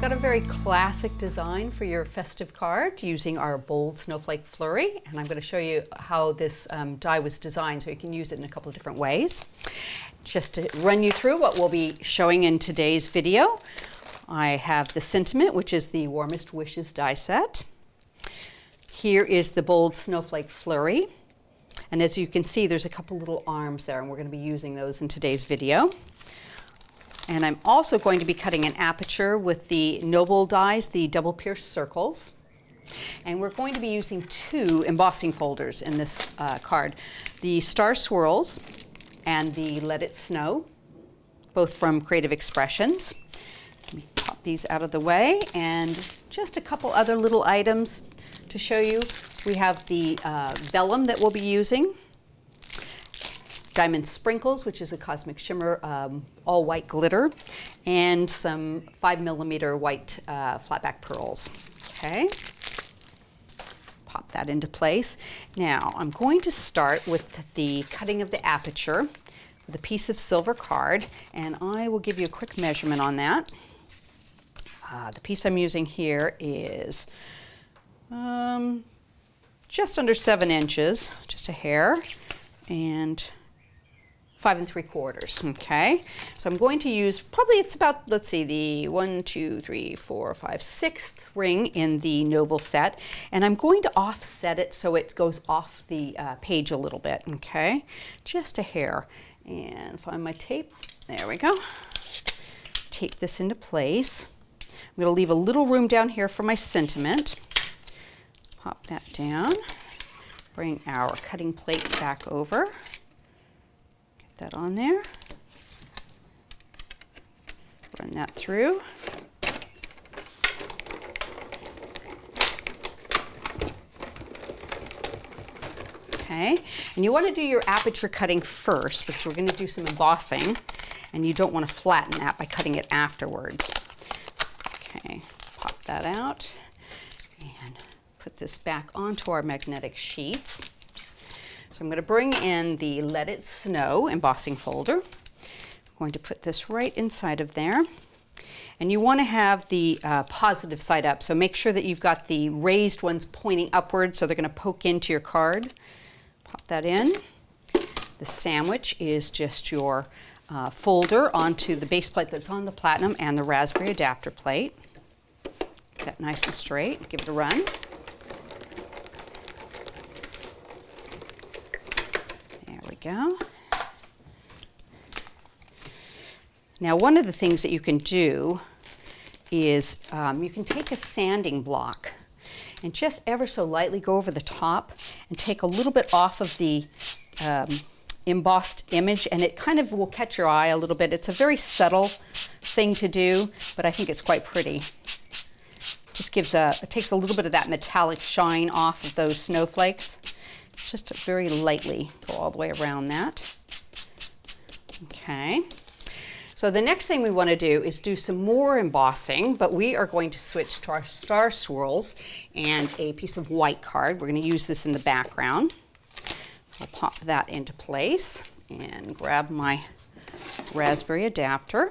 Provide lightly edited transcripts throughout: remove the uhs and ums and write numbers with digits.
got a very classic design for your festive card using our bold snowflake flurry, and I'm going to show you how this die was designed so you can use it in a couple of different ways. Just to run you through what we'll be showing in today's video, I have the sentiment, which is the Warmest Wishes die set. Here is the bold snowflake flurry, and as you can see there's a couple little arms there, and we're going to be using those in today's video. And I'm also going to be cutting an aperture with the Noble dies, the double pierced circles. And we're going to be using two embossing folders in this card. The Star Swirls and the Let It Snow, both from Creative Expressions. Let me pop these out of the way, and just a couple other little items to show you. We have the vellum that we'll be using. Diamond Sprinkles, which is a Cosmic Shimmer all white glitter, and some 5mm white flatback pearls. Okay, pop that into place. Now I'm going to start with the cutting of the aperture with a piece of silver card, and I will give you a quick measurement on that. The piece I'm using here is just under 7 inches, just a hair, and 5 3/4. Okay, so I'm going to use probably, it's about, let's see, the 1, 2, 3, 4, 5, 6th ring in the Noble set, and I'm going to offset it so it goes off the page a little bit. Okay, just a hair, and find my tape. There we go. Tape this into place. I'm going to leave a little room down here for my sentiment. Pop that down. Bring our cutting plate back over. That on there, run that through. Okay, and you want to do your aperture cutting first because we're going to do some embossing, and you don't want to flatten that by cutting it afterwards. Okay, pop that out and put this back onto our magnetic sheets. So I'm going to bring in the Let It Snow embossing folder. I'm going to put this right inside of there. And you want to have the positive side up, so make sure that you've got the raised ones pointing upwards so they're going to poke into your card. Pop that in. The sandwich is just your folder onto the base plate that's on the platinum and the raspberry adapter plate. Get that nice and straight. Give it a run. Go. Now, one of the things that you can do is you can take a sanding block and just ever so lightly go over the top and take a little bit off of the embossed image, and it kind of will catch your eye a little bit. It's a very subtle thing to do, but I think it's quite pretty. Just gives it takes a little bit of that metallic shine off of those snowflakes. Just very lightly go all the way around that. Okay, so the next thing we want to do is do some more embossing, but we are going to switch to our Star Swirls and a piece of white card. We're going to use this in the background. I'll pop that into place and grab my raspberry adapter.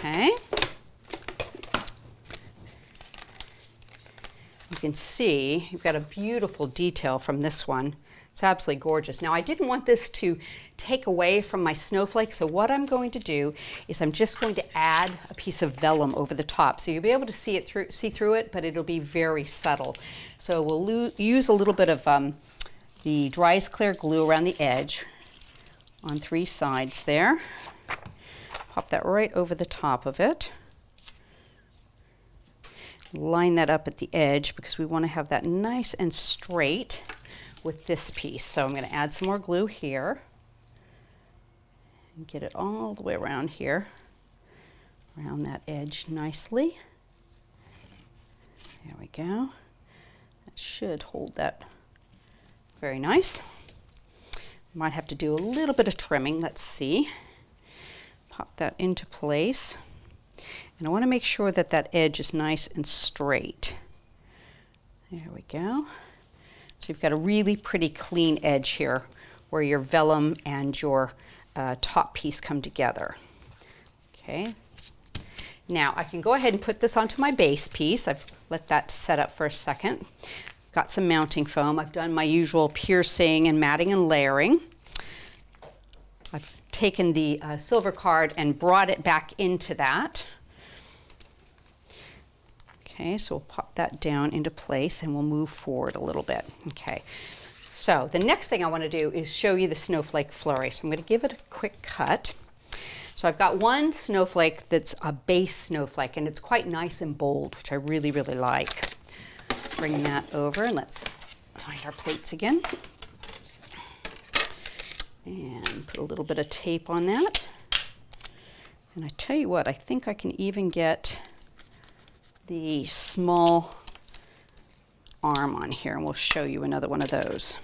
Okay. You can see you've got a beautiful detail from this one. It's absolutely gorgeous. Now, I didn't want this to take away from my snowflake, so what I'm going to do is I'm just going to add a piece of vellum over the top. So you'll be able to see through it, but it'll be very subtle. So we'll use a little bit of the Dries clear glue around the edge on 3 sides there. Pop that right over the top of it. Line that up at the edge because we want to have that nice and straight with this piece. So I'm going to add some more glue here and get it all the way around here, around that edge nicely. There we go. That should hold that very nice. Might have to do a little bit of trimming. Let's see. Pop that into place. And I want to make sure that that edge is nice and straight. There we go. So you've got a really pretty clean edge here where your vellum and your top piece come together. Okay. Now I can go ahead and put this onto my base piece. I've let that set up for a second. Got some mounting foam. I've done my usual piercing and matting and layering. I've taken the silver card and brought it back into that. Okay, so we'll pop that down into place and we'll move forward a little bit. Okay, so the next thing I want to do is show you the snowflake flurry. So I'm going to give it a quick cut. So I've got one snowflake that's a base snowflake, and it's quite nice and bold, which I really, really like. Bring that over and let's find our plates again. And put a little bit of tape on that. And I tell you what, I think I can even get the small arm on here, and we'll show you another one of those.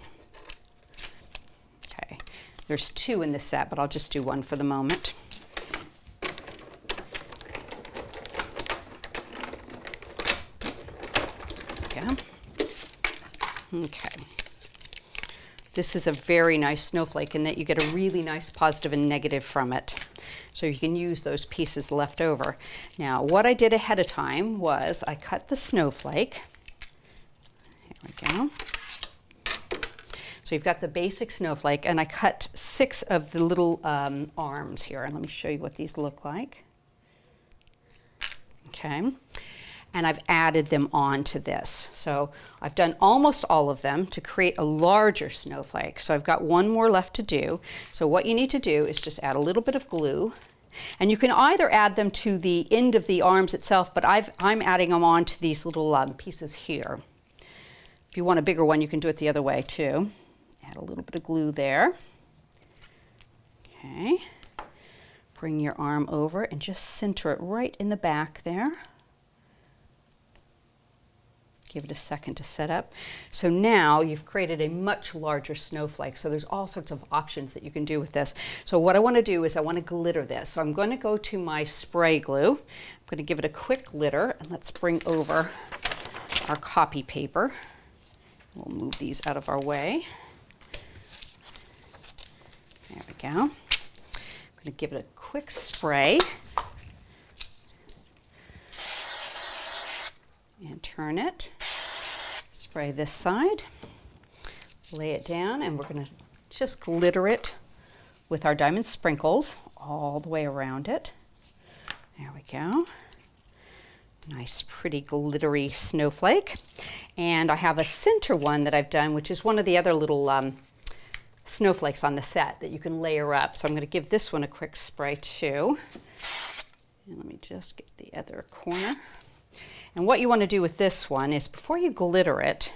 Okay, there's two in this set, but I'll just do one for the moment. Yeah. Okay. This is a very nice snowflake in that you get a really nice positive and negative from it. So you can use those pieces left over. Now, what I did ahead of time was I cut the snowflake. Here we go. So you've got the basic snowflake, and I cut 6 of the little arms here. And let me show you what these look like. Okay. And I've added them onto this. So I've done almost all of them to create a larger snowflake. So I've got one more left to do. So what you need to do is just add a little bit of glue. And you can either add them to the end of the arms itself, but I'm adding them onto these little pieces here. If you want a bigger one, you can do it the other way too. Add a little bit of glue there. Okay. Bring your arm over and just center it right in the back there. Give it a second to set up. So now you've created a much larger snowflake. So there's all sorts of options that you can do with this. So what I want to do is I want to glitter this. So I'm going to go to my spray glue. I'm going to give it a quick glitter, and let's bring over our copy paper. We'll move these out of our way. There we go. I'm going to give it a quick spray. And turn it. Spray this side, lay it down, and we're going to just glitter it with our diamond sprinkles all the way around it. There we go. Nice, pretty glittery snowflake. And I have a center one that I've done, which is one of the other little snowflakes on the set that you can layer up. So I'm going to give this one a quick spray too. And let me just get the other corner. And what you want to do with this one is before you glitter it,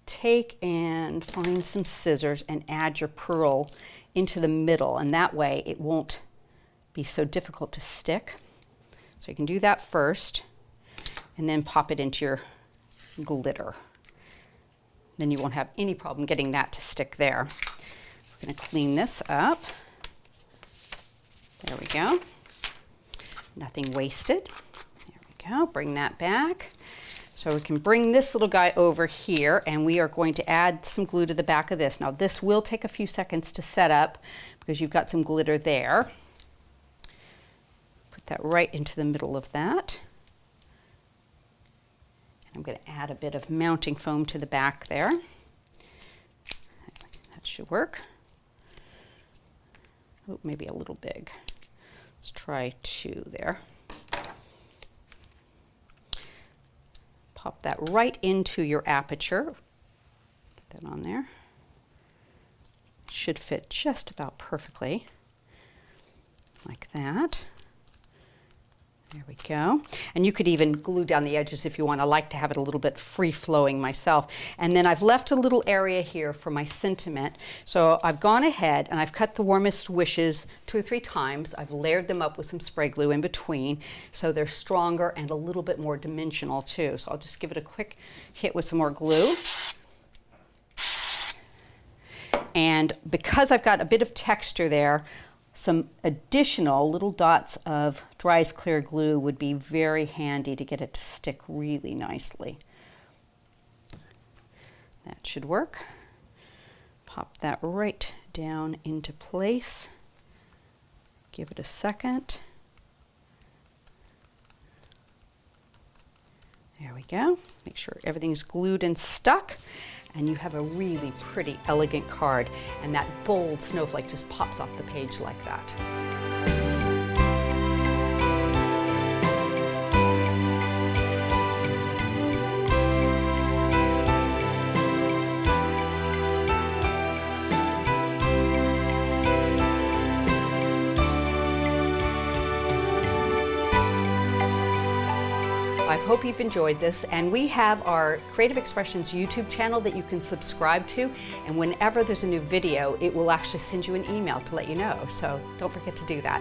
take and find some scissors and add your pearl into the middle, and that way it won't be so difficult to stick. So you can do that first and then pop it into your glitter. Then you won't have any problem getting that to stick there. We're going to clean this up. There we go. Nothing wasted. Go, bring that back. So we can bring this little guy over here, and we are going to add some glue to the back of this. Now this will take a few seconds to set up because you've got some glitter there. Put that right into the middle of that. I'm going to add a bit of mounting foam to the back there. That should work. Oh, maybe a little big. Let's try 2 there. Pop that right into your aperture. Get that on there. Should fit just about perfectly, like that. There we go. And you could even glue down the edges if you want. I like to have it a little bit free-flowing myself. And then I've left a little area here for my sentiment. So I've gone ahead and I've cut the warmest wishes 2 or 3 times. I've layered them up with some spray glue in between so they're stronger and a little bit more dimensional too. So I'll just give it a quick hit with some more glue. And because I've got a bit of texture there, some additional little dots of Dries clear glue would be very handy to get it to stick really nicely. That should work. Pop that right down into place. Give it a second. There we go. Make sure everything's glued and stuck, and you have a really pretty, elegant card, and that bold snowflake just pops off the page like that. I hope you've enjoyed this, and we have our Creative Expressions YouTube channel that you can subscribe to, and whenever there's a new video, it will actually send you an email to let you know, so don't forget to do that.